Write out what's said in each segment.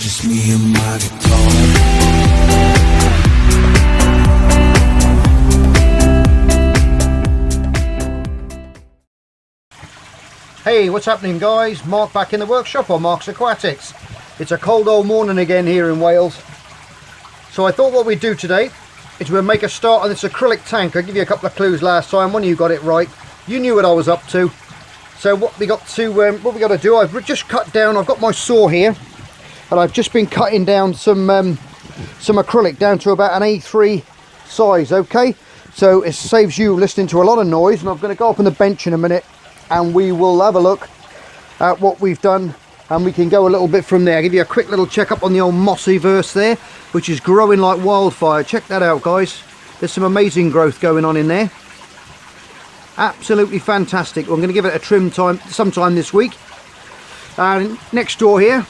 just me and my guitar. Hey, what's happening guys? Mark back in the workshop on Mark's Aquatics. It's a cold old morning again here in Wales. So I thought what we'd do today is we'll make a start on this acrylic tank. I gave you a couple of clues last time, one of you got it right. You knew what I was up to. So what we got to do, I've just cut down, I've got my saw here, and I've just been cutting down some acrylic down to about an A3 size, okay? So it saves you listening to a lot of noise, and I'm going to go up on the bench in a minute and we will have a look at what we've done, and we can go a little bit from there. I'll give you a quick little check up on the old mossy verse there, which is growing like wildfire. Check that out guys, there's some amazing growth going on in there. Absolutely fantastic. I'm going to give it a trim time sometime this week. And next door here,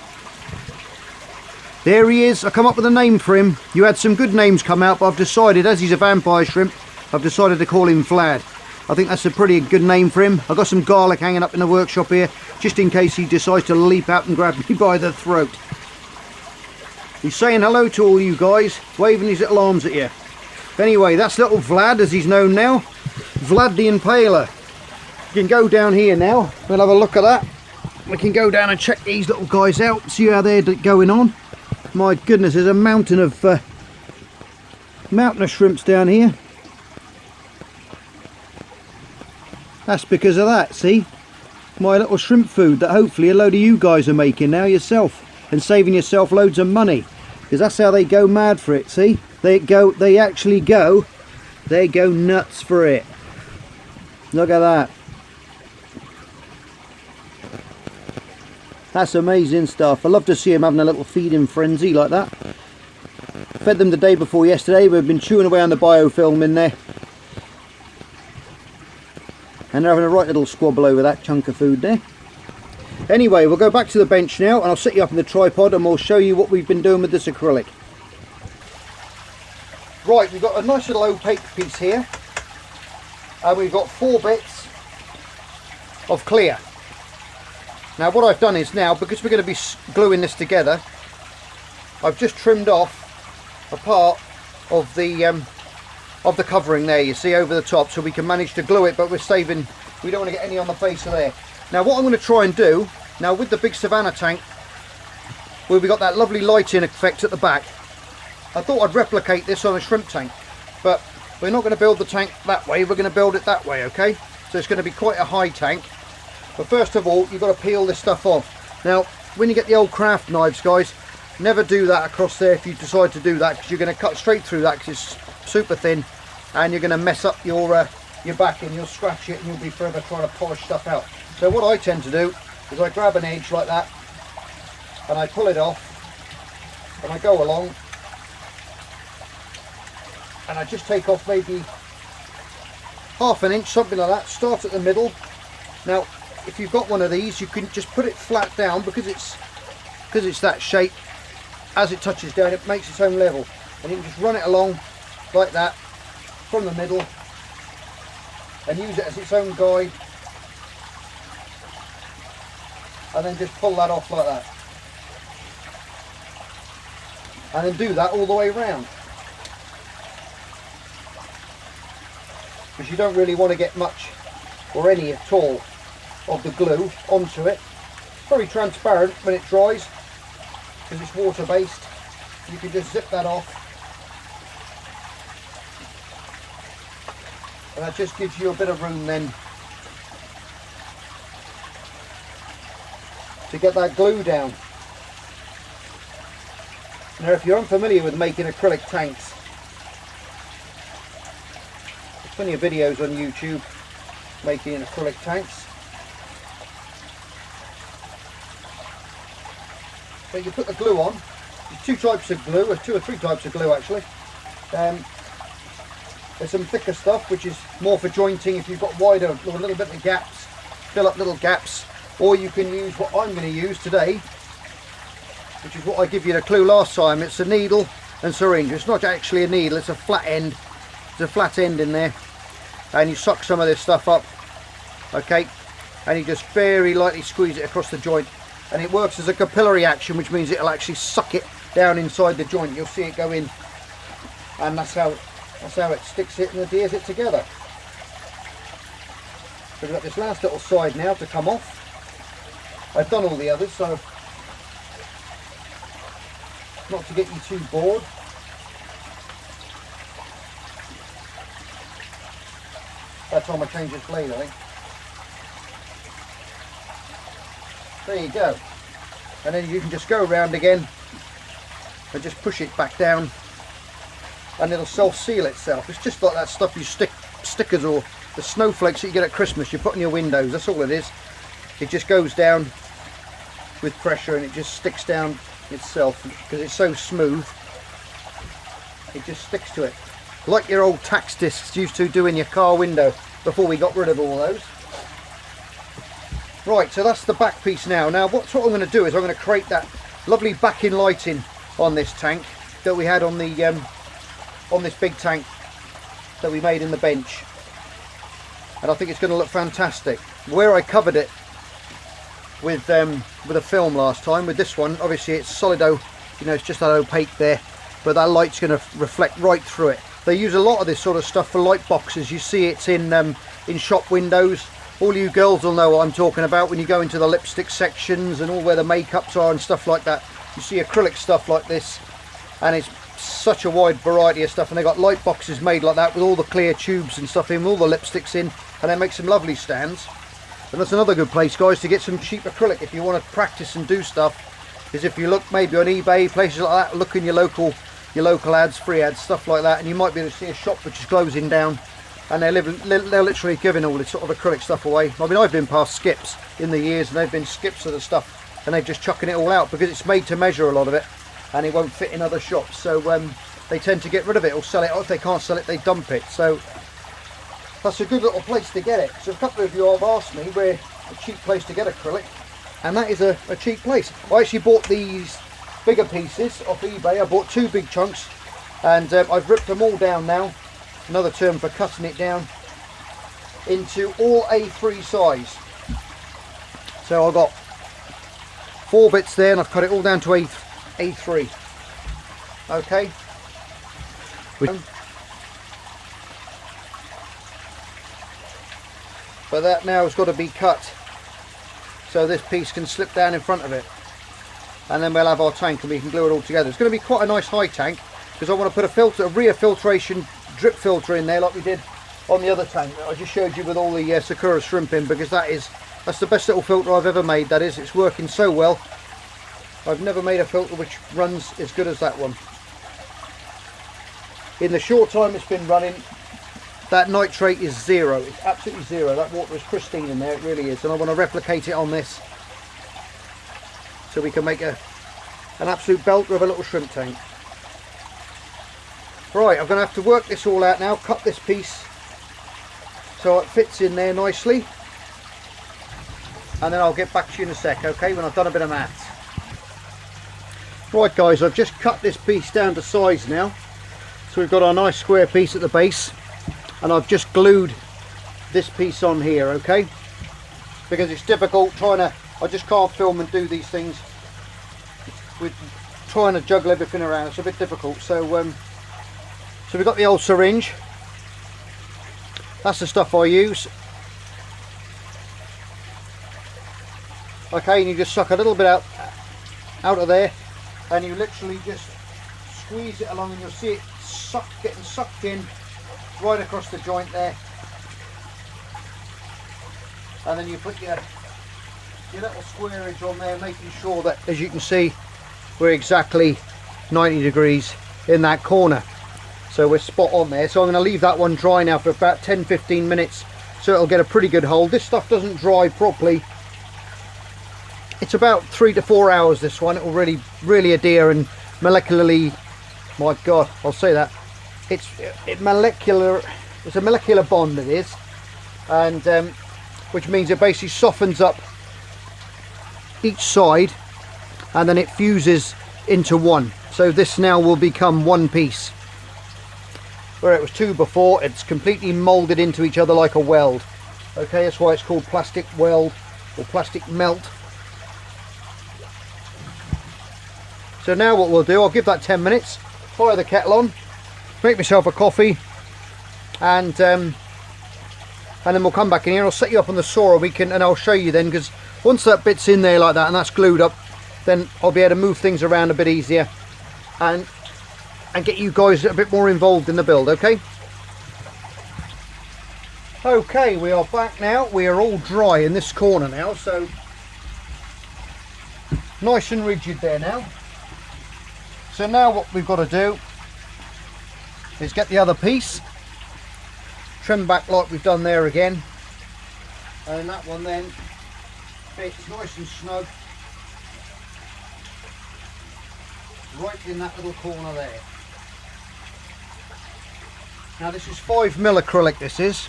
there he is. I come up with a name for him. You had some good names come out, but I've decided, as he's a vampire shrimp, I've decided to call him Vlad. I think that's a pretty good name for him. I've got some garlic hanging up in the workshop here, just in case he decides to leap out and grab me by the throat. He's saying hello to all you guys, waving his little arms at you. Anyway, that's little Vlad, as he's known now. Vlad the Impaler. You can go down here now, we'll have a look at that. We can go down and check these little guys out, see how they're going on. My goodness, there's a mountain of shrimps down here. That's because of that, see? My little shrimp food that hopefully a load of you guys are making now yourself, and saving yourself loads of money. Because that's how they go mad for it, see? They actually go nuts for it. Look at that. That's amazing stuff. I love to see them having a little feeding frenzy like that. Fed them the day before yesterday. We've been chewing away on the biofilm in there. And they're having a right little squabble over that chunk of food there. Anyway, we'll go back to the bench now, and I'll set you up in the tripod and we'll show you what we've been doing with this acrylic. Right, we've got a nice little opaque piece here. And we've got 4 bits of clear. Now what I've done is now, because we're going to be gluing this together, I've just trimmed off a part of the covering there, you see, over the top, so we can manage to glue it, but we don't want to get any on the face of there. Now what I'm going to try and do, now with the big Savannah tank, where we got that lovely lighting effect at the back, I thought I'd replicate this on a shrimp tank, but we're not going to build the tank that way, we're going to build it that way, okay? So it's going to be quite a high tank. But first of all, you've got to peel this stuff off. Now, when you get the old craft knives, guys, never do that across there if you decide to do that, because you're going to cut straight through that, because it's super thin, and you're going to mess up your back, and you'll scratch it, and you'll be forever trying to polish stuff out. So what I tend to do is I grab an edge like that, and I pull it off, and I go along, and I just take off maybe ½ an inch, something like that. Start at the middle. Now if you've got one of these, you can just put it flat down, because it's that shape. As it touches down, it makes its own level, and you can just run it along like that from the middle and use it as its own guide, and then just pull that off like that, and then do that all the way around, because you don't really want to get much or any at all of the glue onto it. It's very transparent when it dries, because it's water based. You can just zip that off, and that just gives you a bit of room then to get that glue down. Now if you're unfamiliar with making acrylic tanks, there's plenty of videos on YouTube making acrylic tanks. So you put the glue on. There's 2 types of glue, or 2 or 3 types of glue actually. There's some thicker stuff, which is more for jointing if you've got wider or a little bit of gaps, fill up little gaps. Or you can use what I'm going to use today, which is what I give you the clue last time. It's a needle and syringe. It's not actually a needle, it's a flat end. There's a flat end in there, and you suck some of this stuff up, okay, and you just very lightly squeeze it across the joint, and it works as a capillary action, which means it'll actually suck it down inside the joint. You'll see it go in, and that's how it sticks it and adheres it together. So we've got this last little side now to come off. I've done all the others, so not to get you too bored. That time I change its blade, I think. There you go. And then you can just go around again and just push it back down, and it'll self-seal itself. It's just like that stuff you stickers or the snowflakes that you get at Christmas you put on your windows. That's all it is. It just goes down with pressure and it just sticks down itself because it's so smooth. It just sticks to it, like your old tax discs used to do in your car window before we got rid of all those. Right, so that's the back piece now. Now what I'm going to do is I'm going to create that lovely backing lighting on this tank that we had on the on this big tank that we made in the bench, and I think it's going to look fantastic. Where I covered it with a film last time, with this one obviously it's solid, you know, it's just that opaque there, but that light's going to reflect right through it. They use a lot of this sort of stuff for light boxes. You see it's in shop windows. All you girls will know what I'm talking about when you go into the lipstick sections and all where the makeups are and stuff like that. You see acrylic stuff like this, and it's such a wide variety of stuff, and they've got light boxes made like that with all the clear tubes and stuff in, all the lipsticks in, and they make some lovely stands. And that's another good place, guys, to get some cheap acrylic if you want to practice and do stuff, is if you look maybe on eBay, places like that, look in your local ads, free ads, stuff like that, and you might be able to see a shop which is closing down, and they're literally giving all this sort of acrylic stuff away. I mean, I've been past Skips in the years, and they've been Skips of the stuff, and they're just chucking it all out because it's made to measure a lot of it, and it won't fit in other shops. So they tend to get rid of it or sell it, or if they can't sell it, they dump it. So that's a good little place to get it. So a couple of you have asked me where a cheap place to get acrylic, and that is a cheap place. I actually bought these bigger pieces off eBay. I bought 2 big chunks, and I've ripped them all down now. Another term for cutting it down into all A3 size. So I've got 4 bits there, and I've cut it all down to A3. Okay. But that now has got to be cut so this piece can slip down in front of it, and then we'll have our tank and we can glue it all together. It's going to be quite a nice high tank because I want to put a rear filtration drip filter in there like we did on the other tank that I just showed you with all the Sakura shrimp in, because that's the best little filter I've ever made. That is, it's working so well. I've never made a filter which runs as good as that one. In the short time it's been running, that nitrate is 0. It's absolutely 0. That water is pristine in there, it really is. And I want to replicate it on this so we can make an absolute belter of a little shrimp tank. Right, I'm going to have to work this all out now, cut this piece so it fits in there nicely, and then I'll get back to you in a sec, okay, when I've done a bit of maths. Right guys, I've just cut this piece down to size now, so we've got our nice square piece at the base, and I've just glued this piece on here, okay, because it's difficult I just can't film and do these things with trying to juggle everything around. It's a bit difficult. So we've got the old syringe. That's the stuff I use. Okay, and you just suck a little bit out of there, and you literally just squeeze it along, and you'll see it getting sucked in right across the joint there. And then you put your little squareage on there, making sure that, as you can see, we're exactly 90 degrees in that corner. So we're spot on there. So I'm going to leave that one dry now for about 10-15 minutes, so it'll get a pretty good hold. This stuff doesn't dry properly. It's about 3 to 4 hours, this one. It will really adhere and molecularly, my God, I'll say that. It's a molecular bond, it is. And which means it basically softens up each side, and then it fuses into one. So this now will become one piece. Where it was 2 before, it's completely molded into each other like a weld. Okay, that's why it's called plastic weld or plastic melt. So now what we'll do, I'll give that 10 minutes, fire the kettle on, make myself a coffee, and then we'll come back in here. I'll set you up on the saw and I'll show you then, because once that bit's in there like that and that's glued up, then I'll be able to move things around a bit easier and get you guys a bit more involved in the build, okay? Okay, we are back now. We are all dry in this corner now, so nice and rigid there now. So now what we've got to do is get the other piece, trim back like we've done there again, and that one then fits nice and snug right in that little corner there. Now this is 5mm acrylic, this is,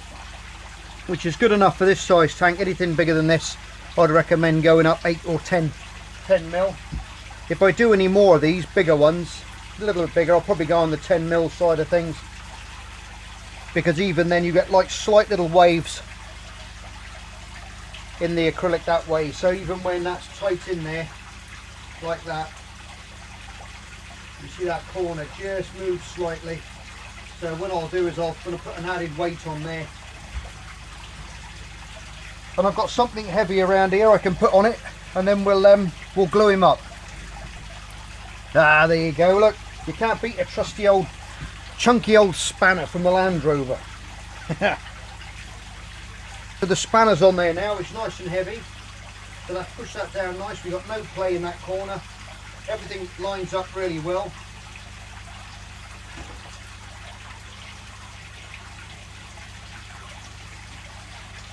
which is good enough for this size tank. Anything bigger than this I'd recommend going up 8 or 10mm. If I do any more of these bigger ones, a little bit bigger, I'll probably go on the 10mm side of things, because even then you get like slight little waves in the acrylic that way. So even when that's tight in there like that, you see that corner just moves slightly. So what I'll do is I'm going to put an added weight on there, and I've got something heavy around here I can put on it, and then we'll glue him up. Ah, there you go, look, you can't beat a trusty old chunky old spanner from the Land Rover. So the spanner's on there now, it's nice and heavy, so let's push that down nice. We've got no play in that corner, everything lines up really well.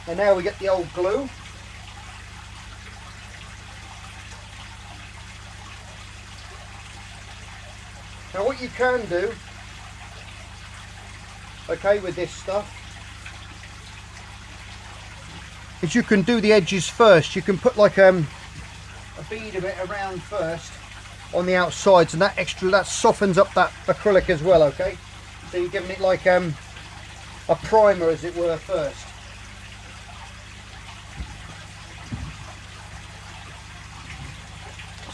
And now we get the old glue. Now what you can do, okay, with this stuff, is you can do the edges first. You can put like a bead of it around first on the outsides, and that softens up that acrylic as well, okay? So you're giving it like a primer, as it were, first.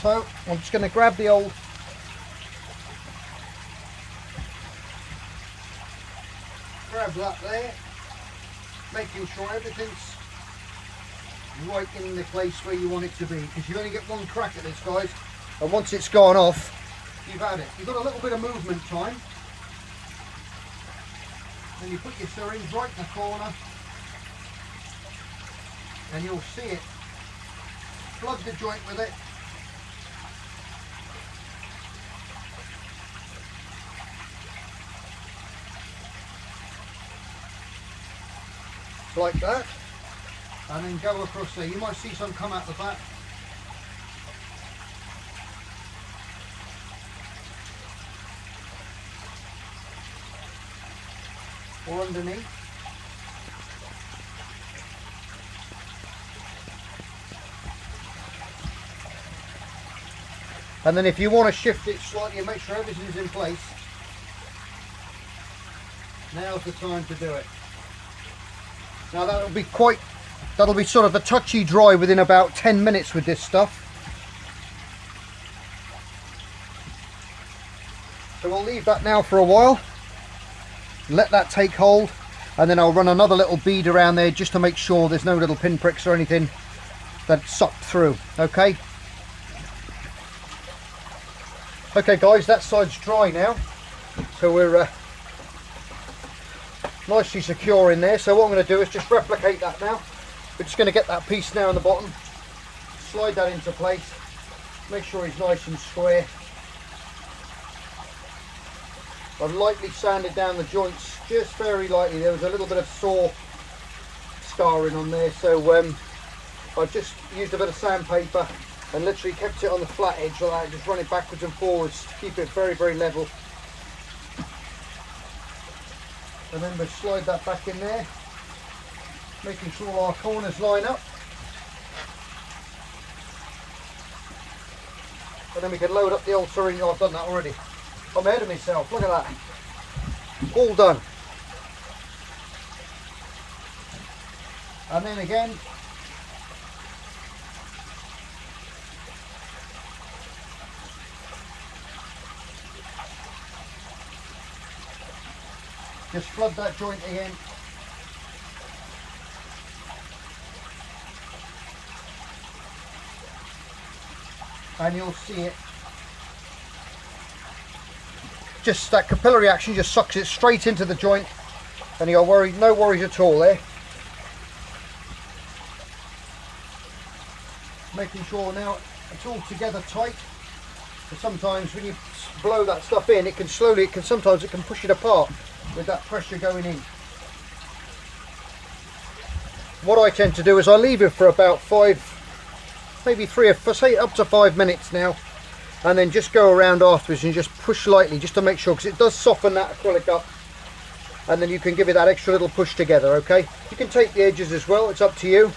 So I'm just going to grab the old that there, making sure everything's right in the place where you want it to be, because you only get one crack at this, guys, and once it's gone off, you've had it. You've got a little bit of movement time, and you put your syringe right in the corner, and you'll see it. Plug the joint with it. Like that, and then go across there. You might see some come out the back. Or underneath. And then if you want to shift it slightly and make sure everything's in place, now's the time to do it. Now that'll be sort of a touchy dry within about 10 minutes with this stuff. So we'll leave that now for a while, let that take hold, and then I'll run another little bead around there just to make sure there's no little pinpricks or anything that's sucked through, okay? Okay guys, that side's dry now, so we're nicely secure in there. So what I'm going to do is just replicate that now. We're just going to get that piece now on the bottom, slide that into place, make sure it's nice and square. I've lightly sanded down the joints, just very lightly. There was a little bit of saw scarring on there, so I've just used a bit of sandpaper and literally kept it on the flat edge like that, just run it backwards and forwards to keep it very, very level. And then we'll slide that back in there, making sure our corners line up. And then we can load up the old syringe. Oh, I've done that already. I'm ahead of myself, look at that. All done. And then again, Just flood that joint again. And you'll see it. Just that capillary action just sucks it straight into the joint, and you got no worries at all there. Making sure now it's all together tight. Because sometimes when you blow that stuff in, sometimes it can push it apart with that pressure going in. What I tend to do is I leave it for about 5, maybe 3 or say up to 5 minutes now, and then just go around afterwards and just push lightly just to make sure, because it does soften that acrylic up, and then you can give it that extra little push together. Okay, you can take the edges as well, it's up to you.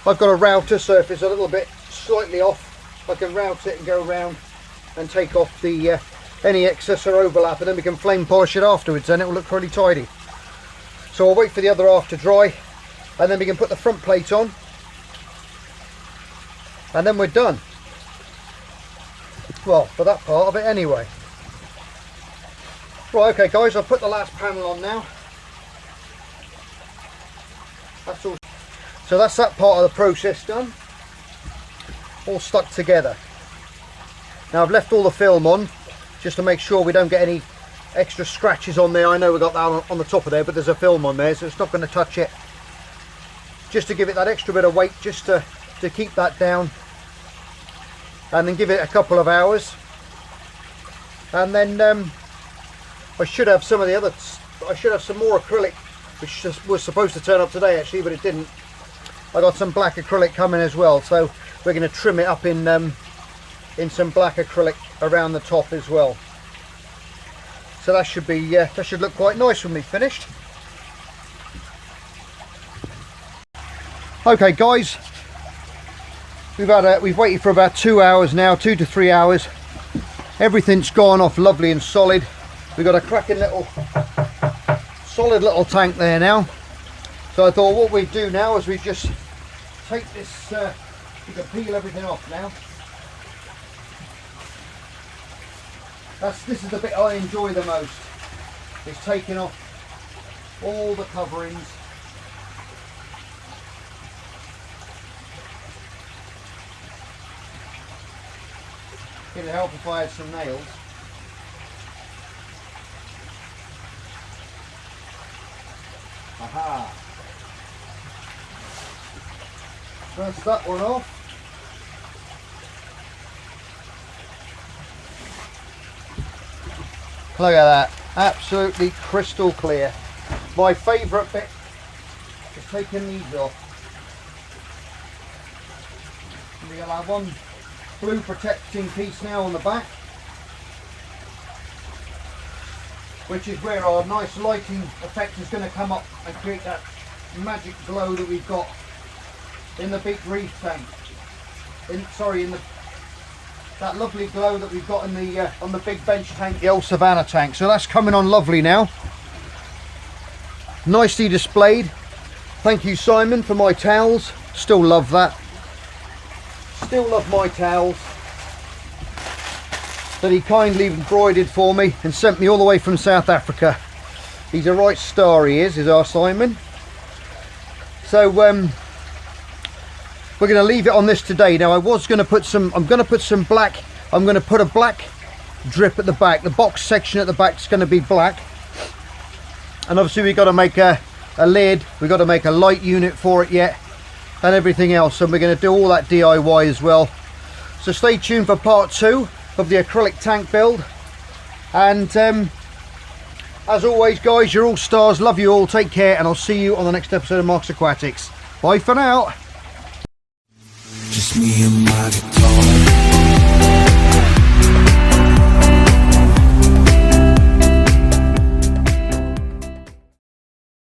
I've got a router, so if it's a little bit slightly off, I can route it and go around and take off the any excess or overlap, and then we can flame polish it afterwards and it will look really tidy. So I'll wait for the other half to dry, and then we can put the front plate on, and then we're done. Well, for that part of it anyway. Right, okay guys, I've put the last panel on now. That's all. So that's that part of the process done. All stuck together. Now I've left all the film on just to make sure we don't get any extra scratches on there. I know we've got that on the top of there, but there's a film on there, so it's not going to touch it. Just to give it that extra bit of weight, just to keep that down. And then give it a couple of hours. And then I should have some of the other, I should have some more acrylic, which was supposed to turn up today actually, but it didn't. I got some black acrylic coming as well, so we're going to trim it up in some black acrylic around the top as well. So that should be that should look quite nice when we finished. Okay guys, we've waited for about 2 hours now, 2 to 3 hours. Everything's gone off lovely and solid. We've got a cracking little solid little tank there now. So I thought what we'd do now is we just take this, we can peel everything off now. This is the bit I enjoy the most, is taking off all the coverings. It'd help if I had some nails. Aha! That's that one off. Look at that, absolutely crystal clear. My favourite bit is taking these off. We'll have one blue protecting piece now on the back, which is where our nice lighting effect is going to come up and create that magic glow that we've got in the big reef tank. That lovely glow that we've got in the on the big bench tank, the old Savannah tank. So that's coming on lovely now. Nicely displayed. Thank you Simon for my towels. Still love that. Still love my towels that he kindly embroidered for me and sent me all the way from South Africa. He's a right star, he is our Simon. So we're going to leave it on this today. Now I was going to put some, I'm going to put a black drip at the back. The box section at the back is going to be black, and obviously we've got to make a lid, we've got to make a light unit for it yet, and everything else, and we're going to do all that DIY as well. So stay tuned for part 2 of the acrylic tank build. And as always guys, you're all stars, love you all, take care, and I'll see you on the next episode of Mark's Aquatics. Bye for now. Just me and my guitar.